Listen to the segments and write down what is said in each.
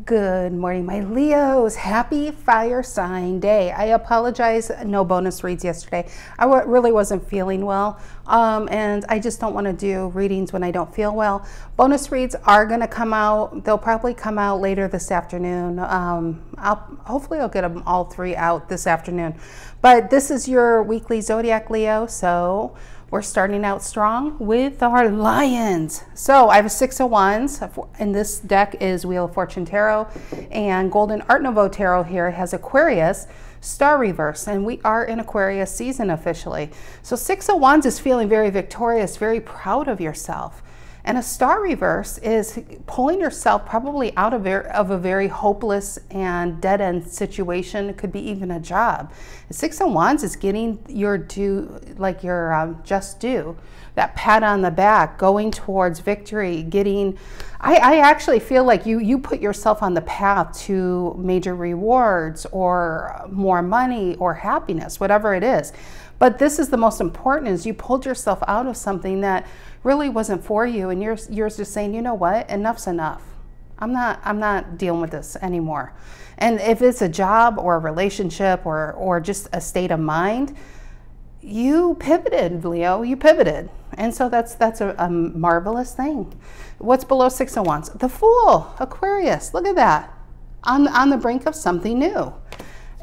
Good morning, my Leos. Happy fire sign day. I apologize, no bonus reads yesterday. I really wasn't feeling well, and I just don't want to do readings when I don't feel well. Bonus reads are going to come out. They'll probably come out later this afternoon. Hopefully I'll get them all three out this afternoon. But this is your weekly zodiac, Leo, so we're starting out strong with our lions. So I have a 6 of Wands, and this deck is Wheel of Fortune Tarot, and Golden Art Nouveau Tarot here has Aquarius, Star Reverse, and we are in Aquarius season officially. So 6 of Wands is feeling very victorious, very proud of yourself. And a Star Reverse is pulling yourself probably out of a very hopeless and dead-end situation. It could be even a job. The 6 of Wands is getting your due, like your just due, that pat on the back, going towards victory, getting... I actually feel like you put yourself on the path to major rewards or more money or happiness, whatever it is. But this is the most important, is you pulled yourself out of something that really wasn't for you, and you're just saying, you know what, enough's enough. I'm not dealing with this anymore. And if it's a job or a relationship or just a state of mind, you pivoted, Leo, you pivoted. And so that's a marvelous thing. What's below 6 of Wands? The Fool, Aquarius, look at that. On the brink of something new.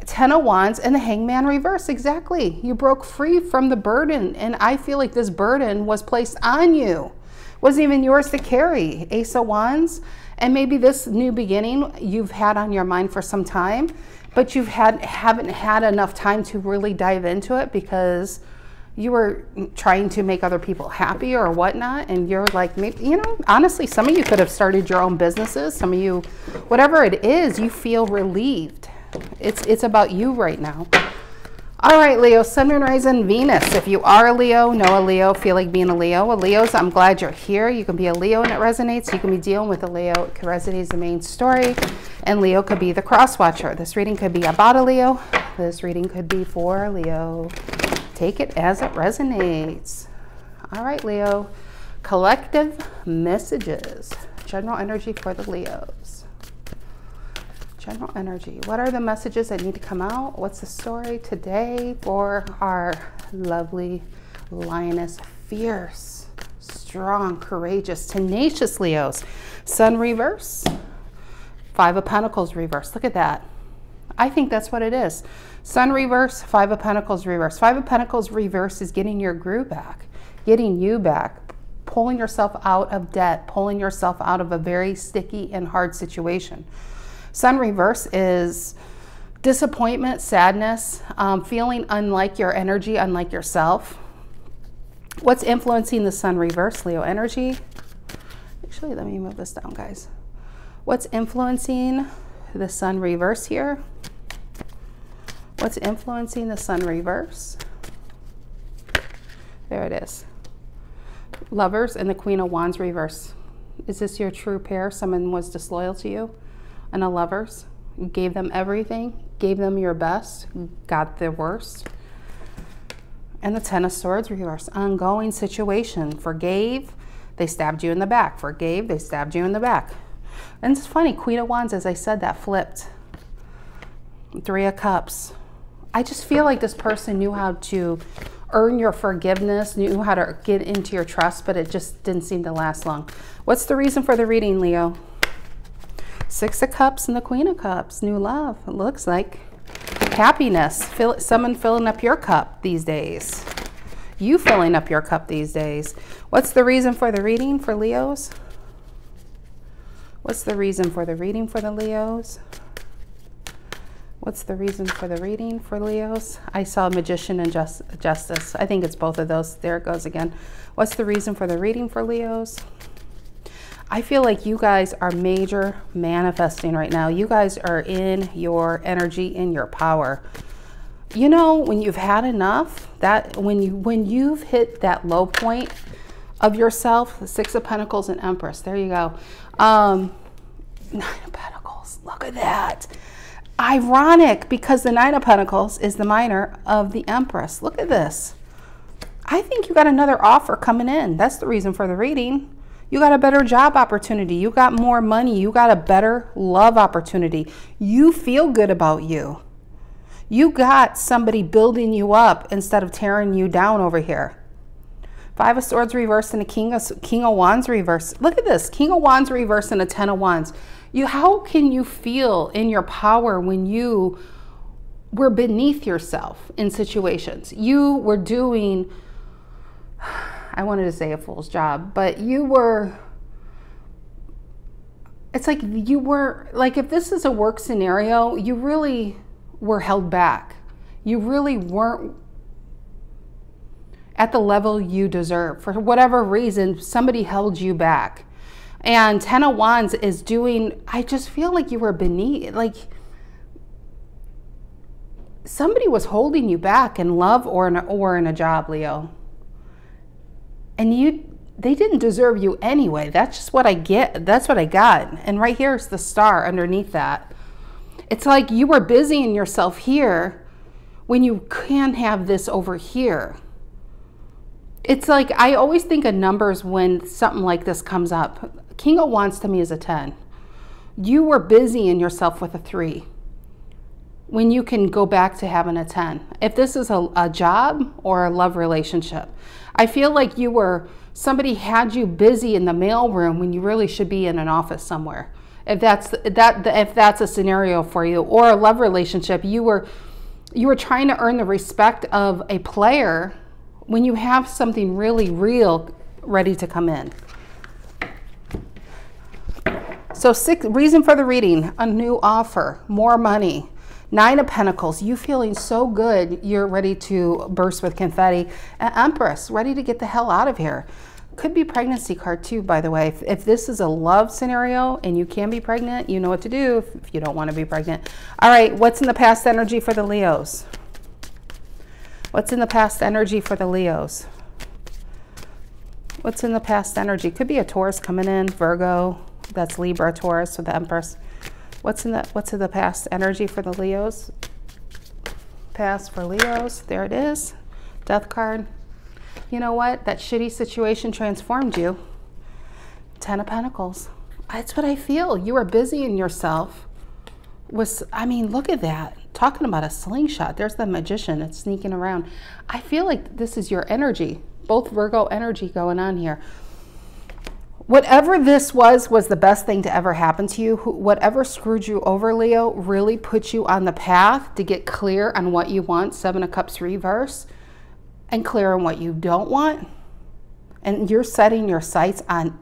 10 of Wands and the Hangman reverse, exactly. You broke free from the burden, and I feel like this burden was placed on you. Wasn't even yours to carry. Ace of Wands, and maybe this new beginning you've had on your mind for some time, but you haven't had enough time to really dive into it because you were trying to make other people happy or whatnot, and you're like, maybe, you know, honestly, some of you could have started your own businesses. Some of you, whatever it is, you feel relieved. It's about you right now. All right, Leo, Sun, Moon, Rising, Venus. If you are a Leo, know a Leo, feel like being a Leo. Leos, I'm glad you're here. You can be a Leo and it resonates. You can be dealing with a Leo. It resonates the main story. And Leo could be the cross watcher. This reading could be about a Leo. This reading could be for a Leo. Take it as it resonates. All right, Leo. Collective messages. General energy for the Leos. General energy. What are the messages that need to come out? What's the story today for our lovely lioness? Fierce, strong, courageous, tenacious Leos. Sun reverse. 5 of Pentacles reverse. Look at that. I think that's what it is. Sun reverse, 5 of Pentacles reverse. 5 of Pentacles reverse is getting your groove back, getting you back, pulling yourself out of debt, pulling yourself out of a very sticky and hard situation. Sun reverse is disappointment, sadness, feeling unlike your energy, unlike yourself. What's influencing the Sun reverse, Leo energy? Actually, let me move this down, guys. What's influencing the Sun reverse here? What's influencing the Sun reverse? There it is. Lovers and the Queen of Wands reverse. Is this your true pair? Someone was disloyal to you? And a Lovers, you gave them everything, gave them your best, got their worst. And the 10 of Swords reverse, ongoing situation. Forgave, they stabbed you in the back. Forgave, they stabbed you in the back. And it's funny, Queen of Wands, as I said, that flipped. 3 of Cups. I just feel like this person knew how to earn your forgiveness, knew how to get into your trust, but it just didn't seem to last long. What's the reason for the reading, Leo? 6 of Cups and the Queen of Cups. New love. It looks like happiness. Someone filling up your cup these days. You filling up your cup these days. What's the reason for the reading for Leos? What's the reason for the reading for the Leos? What's the reason for the reading for Leos? I saw Magician and Justice. I think it's both of those. There it goes again. What's the reason for the reading for Leos? I feel like you guys are major manifesting right now. You guys are in your energy, in your power. You know, when you've had enough, that when you've hit that low point of yourself, the 6 of Pentacles and Empress. There you go. 9 of Pentacles. Look at that. Ironic, because the 9 of Pentacles is the minor of the Empress. Look at this. I think you got another offer coming in. That's the reason for the reading. You got a better job opportunity. You got more money. You got a better love opportunity. You feel good about you. You got somebody building you up instead of tearing you down over here. Five of Swords reversed and a King of Wands reversed. Look at this, King of Wands reversed and a Ten of Wands. How can you feel in your power when you were beneath yourself in situations? You were doing, I wanted to say a fool's job, but you were, it's like you were, like if this is a work scenario, you really were held back. You really weren't at the level you deserve. For whatever reason, somebody held you back. And Ten of Wands is doing, I just feel like you were beneath, like somebody was holding you back in love or in a job, Leo. And they didn't deserve you anyway. That's just what I get. That's what I got. And right here is the star underneath that. It's like you were busying yourself here when you can have this over here. It's like, I always think of numbers when something like this comes up. King of Wands to me is a 10. You were busying yourself with a 3 when you can go back to having a 10. If this is a job or a love relationship, I feel like somebody had you busy in the mailroom when you really should be in an office somewhere. If that's a scenario for you, or a love relationship, you were trying to earn the respect of a player when you have something really real ready to come in. So reason for the reading, a new offer, more money. 9 of Pentacles, you feeling so good, you're ready to burst with confetti. An Empress, ready to get the hell out of here. Could be pregnancy card too, by the way. If this is a love scenario and you can be pregnant, you know what to do if you don't want to be pregnant. All right, what's in the past energy for the Leos? What's in the past energy for the Leos? What's in the past energy? Could be a Taurus coming in, Virgo. That's Libra, Taurus with the Empress. What's in the past energy for the Leos? Past for Leos. There it is. Death card. You know what? That shitty situation transformed you. 10 of Pentacles. That's what I feel. You are busying yourself. I mean, look at that. Talking about a slingshot. There's the Magician. It's sneaking around. I feel like this is your energy. Both Virgo energy going on here. Whatever this was the best thing to ever happen to you. Whatever screwed you over, Leo, really put you on the path to get clear on what you want. 7 of Cups reverse. And clear on what you don't want. And you're setting your sights on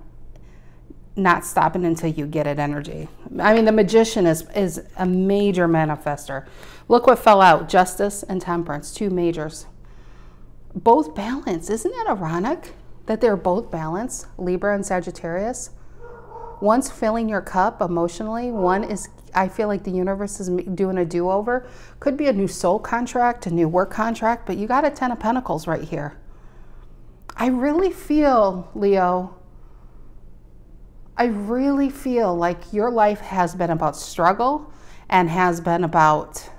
not stopping until you get it energy. I mean, the Magician is a major manifester. Look what fell out. Justice and Temperance, 2 majors. Both balanced. Isn't that ironic that they're both balanced? Libra and Sagittarius. One's filling your cup emotionally. One is, I feel like the universe is doing a do-over. Could be a new soul contract, a new work contract, but you got a 10 of Pentacles right here. I really feel, Leo, I really feel like your life has been about struggle and has been about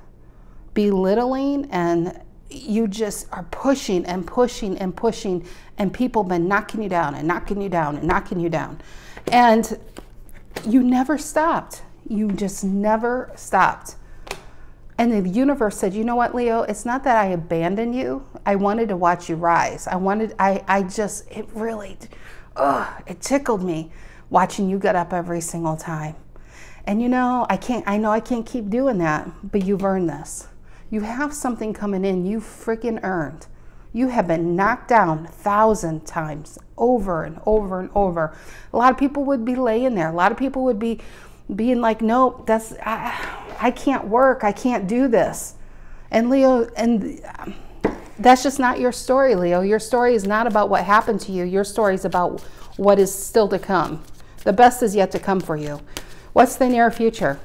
belittling, and you just are pushing and pushing and pushing, and people have been knocking you down and knocking you down and knocking you down. And you never stopped. You just never stopped. And the universe said, you know what, Leo, it's not that I abandoned you. I wanted to watch you rise. It really, it tickled me watching you get up every single time. And you know, I know I can't keep doing that, but you've earned this. You have something coming in you freaking earned. You have been knocked down 1,000 times over and over and over. A lot of people would be laying there. A lot of people would be being like, nope, I can't work. I can't do this. And Leo, that's just not your story, Leo. Your story is not about what happened to you. Your story is about what is still to come. The best is yet to come for you. What's the near future?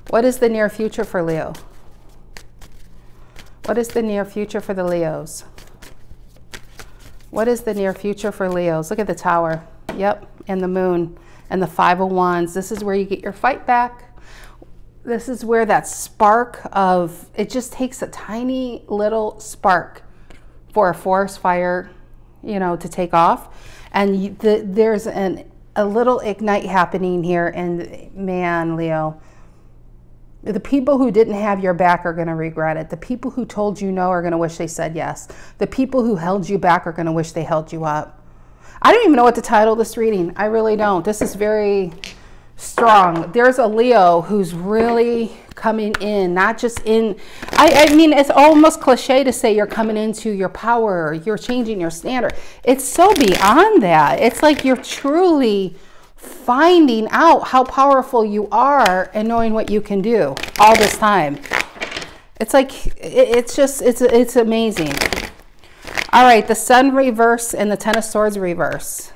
What is the near future for Leo? What is the near future for the Leos? What is the near future for Leos? Look at the Tower. Yep, and the Moon and the 5 of Wands. This is where you get your fight back. This is where that spark of, it just takes a tiny little spark for a forest fire, you know, to take off. And there's a little ignite happening here. And man, Leo, the people who didn't have your back are going to regret it. The people who told you no are going to wish they said yes. The people who held you back are going to wish they held you up. I don't even know what to title this reading. I really don't. This is very strong. There's a Leo who's really coming in, not just in, I mean, it's almost cliche to say you're coming into your power, you're changing your standard. It's so beyond that. It's like you're truly finding out how powerful you are and knowing what you can do all this time. It's like, it's amazing. All right, the Sun reverse and the Ten of Swords reverse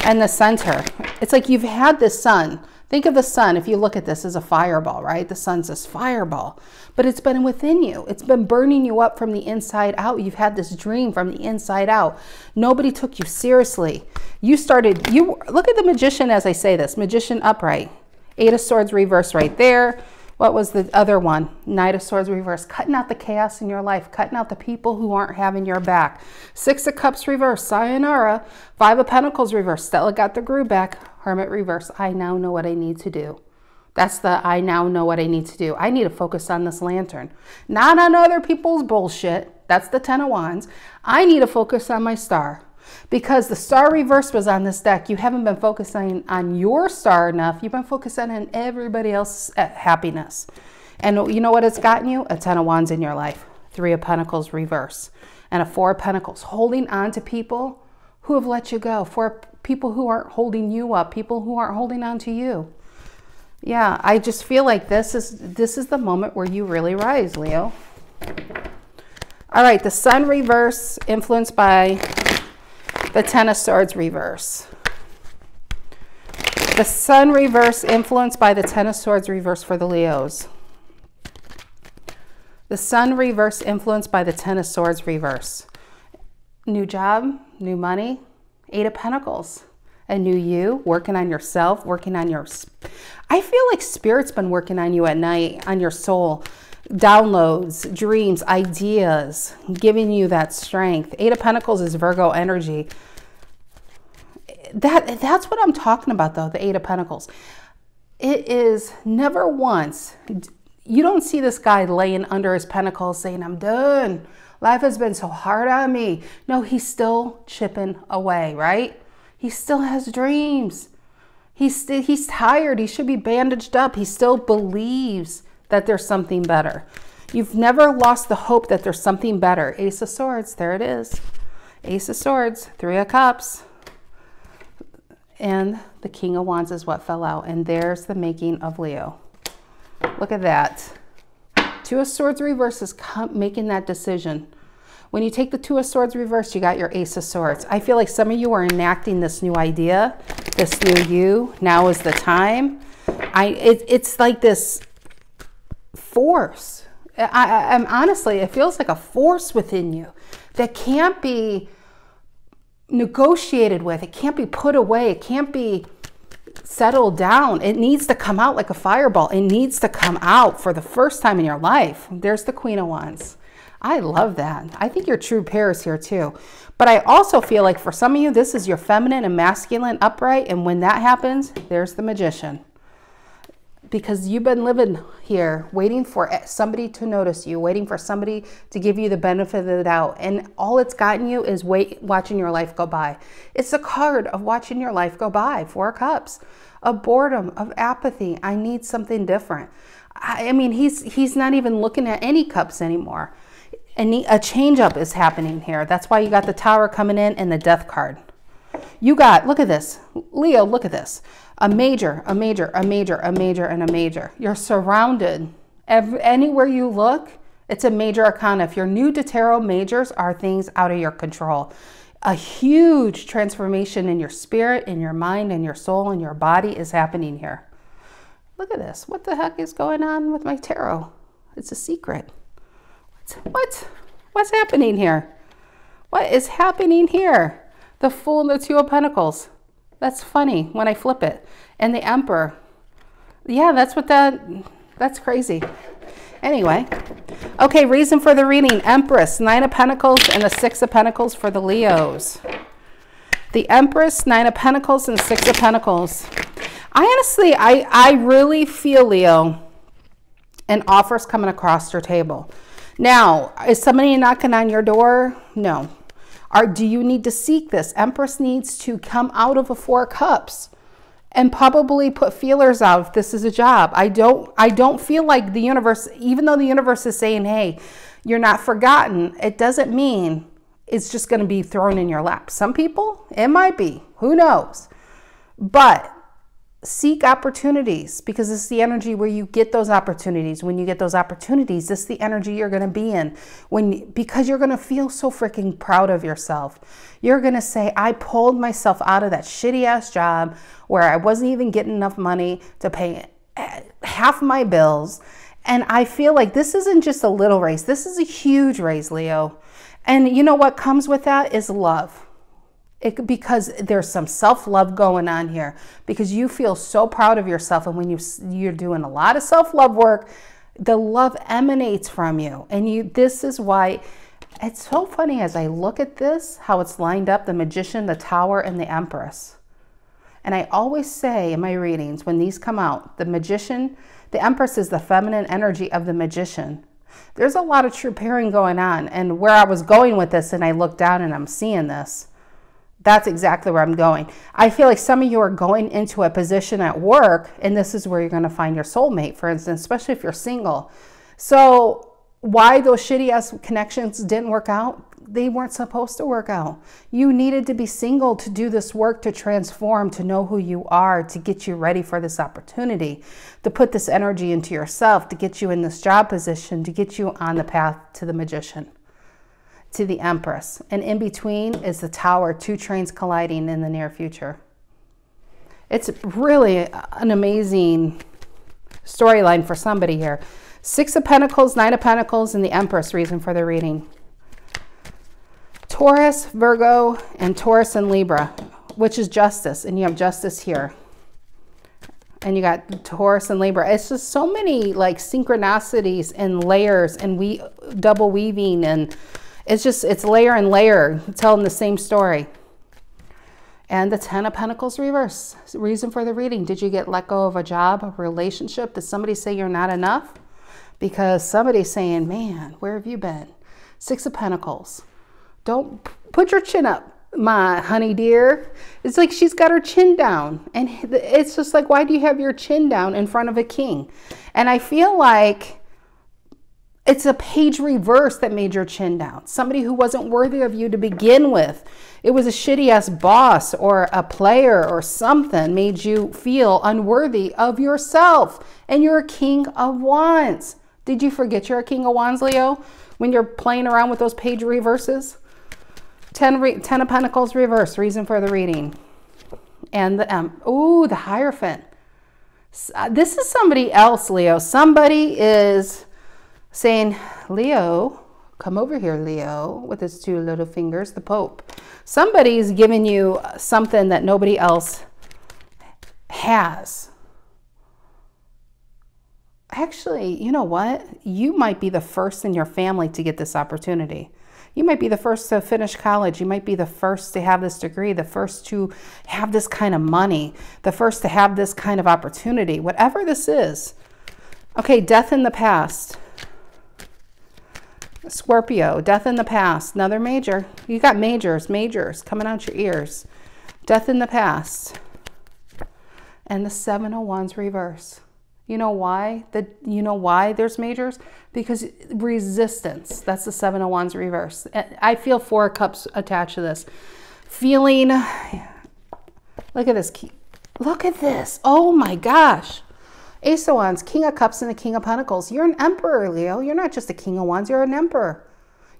and the center. It's like you've had this sun. Think of the sun. If you look at this as a fireball, right? The sun's this fireball, but it's been within you. It's been burning you up from the inside out. You've had this dream from the inside out. Nobody took you seriously. Look at the Magician as I say this. Magician upright. Eight of Swords reverse right there. What was the other one? Knight of Swords reverse. Cutting out the chaos in your life. Cutting out the people who aren't having your back. Six of Cups reverse. Sayonara. Five of Pentacles reverse. Stella got the groove back. Hermit reverse. I now know what I need to do. That's the I now know what I need to do. I need to focus on this lantern. Not on other people's bullshit. That's the Ten of Wands. I need to focus on my star. Because the star reverse was on this deck. You haven't been focusing on your star enough. You've been focusing on everybody else's happiness. And you know what it's gotten you? A Ten of Wands in your life. Three of Pentacles reverse. And a Four of Pentacles. Holding on to people who have let you go. For people who aren't holding you up. People who aren't holding on to you. Yeah, I just feel like this is the moment where you really rise, Leo. All right, the Sun reverse influenced by the Ten of Swords reverse. The Sun reverse influenced by the Ten of Swords reverse for the Leos. The Sun reverse influenced by the Ten of Swords reverse. New job, new money, Eight of Pentacles. A new you, working on yourself, working on your... I feel like Spirit's been working on you at night, on your soul. Downloads, dreams, ideas, giving you that strength. Eight of Pentacles is Virgo energy. That's what I'm talking about, though, the Eight of Pentacles. It is never once. You don't see this guy laying under his pentacles saying, I'm done. Life has been so hard on me. No, he's still chipping away, right? He still has dreams. He's tired. He should be bandaged up. He still believes that there's something better. You've never lost the hope that there's something better. Ace of Swords, there it is. Ace of Swords, Three of Cups. And the King of Wands is what fell out. And there's the making of Leo. Look at that. Two of Swords reverse is making that decision. When you take the Two of Swords reverse, you got your Ace of Swords. I feel like some of you are enacting this new idea, this new you. Now is the time. It's like this force. I'm honestly, it feels like a force within you that can't be negotiated with. It can't be put away. It can't be settled down. It needs to come out like a fireball. It needs to come out for the first time in your life. There's the Queen of Wands. I love that. I think your true pair is here too. But I also feel like for some of you, this is your feminine and masculine upright. And when that happens, there's the Magician. Because you've been living here waiting for somebody to notice you, waiting for somebody to give you the benefit of the doubt. And all it's gotten you is watching your life go by. It's a card of watching your life go by. Four of Cups, of boredom, of apathy. I need something different. I mean, he's not even looking at any cups anymore. And a change up is happening here. That's why you got the Tower coming in and the Death card. You got, look at this. Leo, look at this. A major, a major, a major, a major, and a major. You're surrounded. Anywhere you look, it's a major arcana. If you're new to tarot, majors are things out of your control. A huge transformation in your spirit, in your mind, in your soul, in your body is happening here. Look at this. What the heck is going on with my tarot? It's a secret. What's happening here? What is happening here? The Fool and the Two of Pentacles. That's funny when I flip it. And the Emperor. Yeah, that's crazy. Anyway. Okay, reason for the reading. Empress, Nine of Pentacles, and the Six of Pentacles for the Leos. The Empress, Nine of Pentacles, and Six of Pentacles. I really feel, Leo, an offer's coming across your table. Now, is somebody knocking on your door? No. Do you need to seek this? Empress needs to come out of a Four of Cups and probably put feelers out if this is a job. I don't feel like the universe, even though the universe is saying, hey, you're not forgotten, it doesn't mean it's just going to be thrown in your lap. Some people, it might be. Who knows? But seek opportunities, because this is the energy where you get those opportunities. When you get those opportunities, this is the energy you're going to be in, because you're going to feel so freaking proud of yourself. You're going to say, I pulled myself out of that shitty ass job where I wasn't even getting enough money to pay half my bills. And I feel like this isn't just a little raise. This is a huge raise, Leo. And you know what comes with that is love. Because there's some self-love going on here, because you feel so proud of yourself. And when you're doing a lot of self-love work, the love emanates from you. And this is why it's so funny as I look at this, how it's lined up, the Magician, the Tower, and the Empress. And I always say in my readings, when these come out, the Magician, the Empress is the feminine energy of the Magician. There's a lot of true pairing going on. And where I was going with this, and I look down and I'm seeing this, that's exactly where I'm going. I feel like some of you are going into a position at work, and this is where you're going to find your soulmate, for instance, especially if you're single. So why those shitty ass connections didn't work out? They weren't supposed to work out. You needed to be single to do this work, to transform, to know who you are, to get you ready for this opportunity, to put this energy into yourself, to get you in this job position, to get you on the path to the Magician, to the Empress. And in between is the Tower, two trains colliding in the near future. It's really an amazing storyline for somebody here. Six of Pentacles, Nine of Pentacles, and the Empress, reason for the reading. Taurus, Virgo, and Taurus and Libra, which is justice. And you have justice here. And you got Taurus and Libra. It's just so many like synchronicities and layers, and double weaving, and it's layer and layer, telling the same story. And the Ten of Pentacles reverse. Reason for the reading. Did you get let go of a job, a relationship? Did somebody say you're not enough? Because somebody's saying, man, where have you been? Six of Pentacles. Don't put your chin up, my honey dear. It's like she's got her chin down. And it's just like, why do you have your chin down in front of a king? And I feel like it's a page reverse that made your chin down. Somebody who wasn't worthy of you to begin with. It was a shitty ass boss or a player or something made you feel unworthy of yourself. And you're a King of Wands. Did you forget you're a King of Wands, Leo, when you're playing around with those page reverses? Ten of Pentacles reverse, reason for the reading. And the Hierophant. This is somebody else, Leo. Somebody is saying, Leo, come over here, Leo, with his two little fingers, the Pope. Somebody's giving you something that nobody else has. Actually, you know what? You might be the first in your family to get this opportunity. You might be the first to finish college. You might be the first to have this degree, the first to have this kind of money, the first to have this kind of opportunity, whatever this is. Okay, death in the past. Scorpio, death in the past, another major. You got majors coming out your ears. Death in the past. And the Seven of Wands reverse. You know why? You know why there's majors? Because resistance. That's the Seven of Wands reverse. I feel Four of Cups attached to this. Feeling, look at this. Look at this. Oh my gosh. Ace of Wands, King of Cups, and the King of Pentacles. You're an emperor, Leo. You're not just a King of Wands. You're an emperor.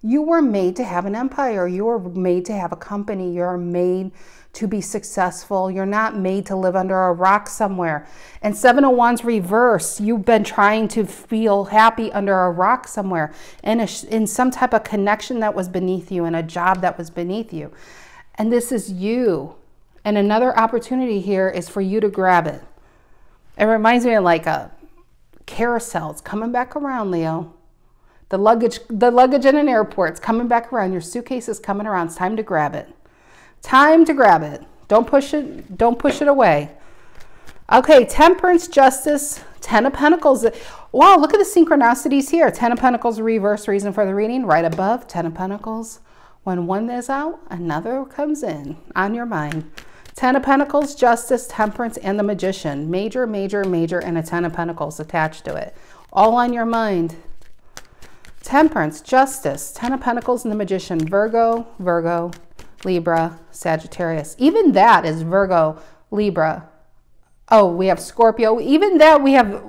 You were made to have an empire. You were made to have a company. You're made to be successful. You're not made to live under a rock somewhere. And Seven of Wands reverse. You've been trying to feel happy under a rock somewhere, and in some type of connection that was beneath you, and a job that was beneath you. And this is you. And another opportunity here is for you to grab it. It reminds me of like a carousel. It's coming back around, Leo. The luggage in an airport, it's coming back around. Your suitcase is coming around. It's time to grab it. Time to grab it. Don't push it. Don't push it away. Okay, Temperance, Justice, Ten of Pentacles. Wow, look at the synchronicities here. Ten of Pentacles, reverse reason for the reading. Right above, Ten of Pentacles. When one is out, another comes in on your mind. Ten of Pentacles, Justice, Temperance, and the Magician. Major, major, major, and a Ten of Pentacles attached to it. All on your mind. Temperance, Justice, Ten of Pentacles, and the Magician. Virgo, Virgo, Libra, Sagittarius. Even that is Virgo, Libra. Oh, we have Scorpio. Even that we have...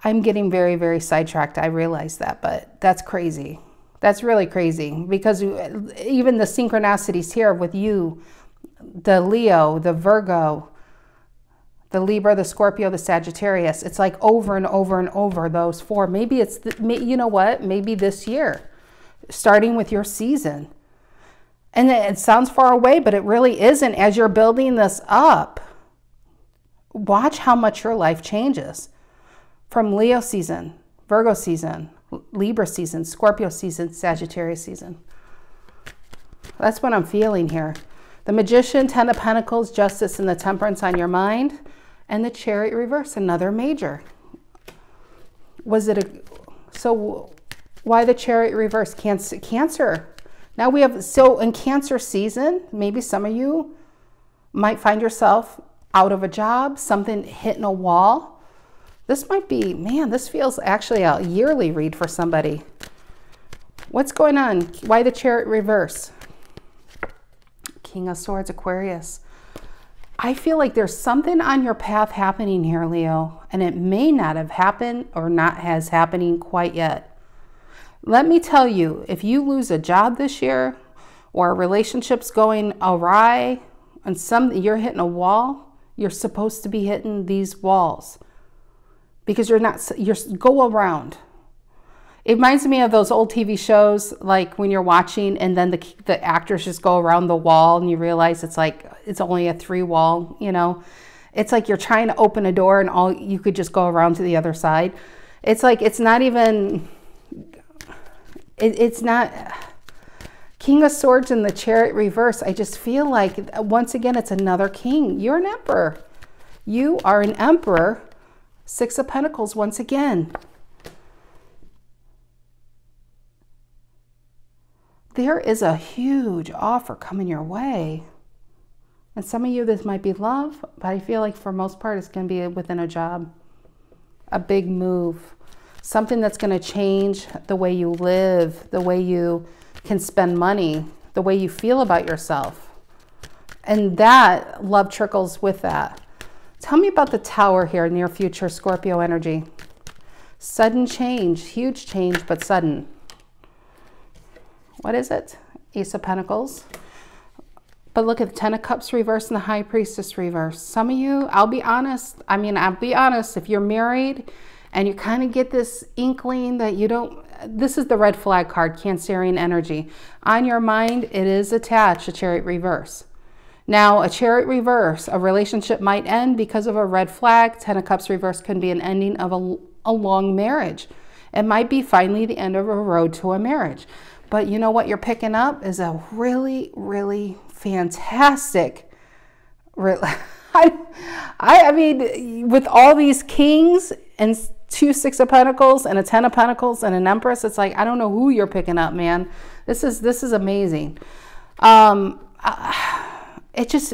I'm getting very, very sidetracked. I realize that, but that's crazy. That's really crazy because even the synchronicities here with you, the Leo, the Virgo, the Libra, the Scorpio, the Sagittarius, it's like over and over and over those four. Maybe it's, you know what? Maybe this year, starting with your season. And it sounds far away, but it really isn't. As you're building this up, watch how much your life changes. From Leo season, Virgo season, Libra season, Scorpio season, Sagittarius season. That's what I'm feeling here. The Magician, Ten of Pentacles, Justice, and the Temperance on your mind. And the Chariot reverse, another major. Was it a... So why the Chariot reverse? Cancer. Now we have... So in Cancer season, maybe some of you might find yourself out of a job, something hitting a wall. This might be, man, this feels actually a yearly read for somebody. What's going on? Why the Chariot reverse? King of Swords, Aquarius. I feel like there's something on your path happening here, Leo, and it may not have happened or not has happening quite yet. Let me tell you, if you lose a job this year or a relationship's going awry and you're hitting a wall, you're supposed to be hitting these walls. Because you're go around. It reminds me of those old TV shows, like when you're watching and then the actors just go around the wall and you realize it's like, it's only a 3-wall, you know. It's like you're trying to open a door and you could just go around to the other side. It's like, it's not even, it's not, King of Swords and the Chariot reverse. I just feel like, once again, it's another king. You're an emperor. You are an emperor. Six of Pentacles once again. There is a huge offer coming your way. And some of you, this might be love, but I feel like for most part, it's going to be within a job. A big move. Something that's going to change the way you live, the way you can spend money, the way you feel about yourself. And that love trickles with that. Tell me about the Tower here, near future Scorpio energy. Sudden change, huge change, but sudden. What is it? Ace of Pentacles. But look at the Ten of Cups reverse and the High Priestess reverse. Some of you, I'll be honest, if you're married and you kind of get this inkling that you don't, this is the red flag card, Cancerian energy. On your mind, it is attached, a Chariot reverse. Now, a Chariot reverse, a relationship might end because of a red flag. Ten of Cups reverse can be an ending of a long marriage. It might be finally the end of a road to a marriage. But you know what you're picking up is a really, really fantastic... I mean, with all these kings and 2 Six of Pentacles and a 10 of Pentacles and an Empress, it's like, I don't know who you're picking up, man. This is amazing. This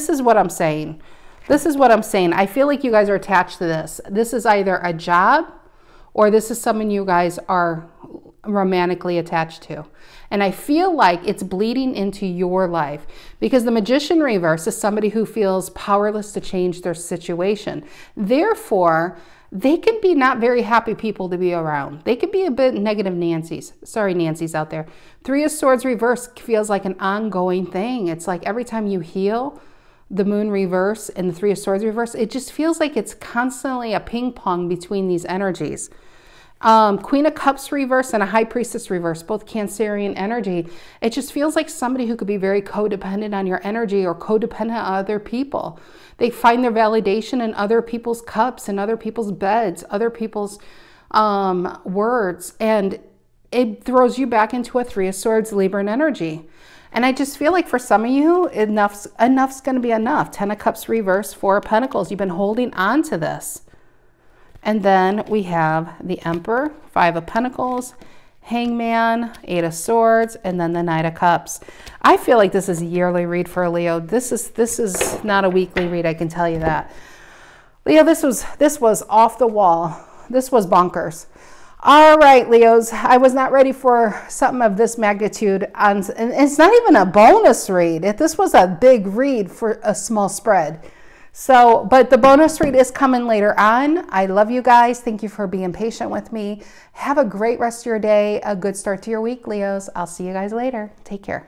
is what I'm saying. This is what I'm saying. I feel like you guys are attached to this. This is either a job or this is someone you guys are romantically attached to. And I feel like it's bleeding into your life because the Magician reverse is somebody who feels powerless to change their situation. Therefore, they can be not very happy people to be around. They could be a bit negative Nancy's. Sorry, Nancy's out there. Three of Swords reverse feels like an ongoing thing. It's like every time you heal the Moon reverse and the Three of Swords reverse, it just feels like it's constantly a ping pong between these energies. Queen of Cups reverse and a High Priestess reverse, both Cancerian energy. It just feels like somebody who could be very codependent on your energy or codependent on other people. They find their validation in other people's cups and other people's beds, other people's words, and it throws you back into a Three of Swords Libran energy. And I just feel like for some of you, enough's going to be enough. 10 of Cups reverse, 4 of Pentacles. You've been holding on to this. And then we have the Emperor, 5 of Pentacles, Hangman, 8 of Swords, and then the Knight of Cups. I feel like this is a yearly read for a Leo. This is not a weekly read, I can tell you that. Leo, this was off the wall. This was bonkers. All right, Leos, I was not ready for something of this magnitude. And it's not even a bonus read. This was a big read for a small spread. So, but the bonus read is coming later on. I love you guys. Thank you for being patient with me. Have a great rest of your day. A good start to your week, Leos. I'll see you guys later. Take care.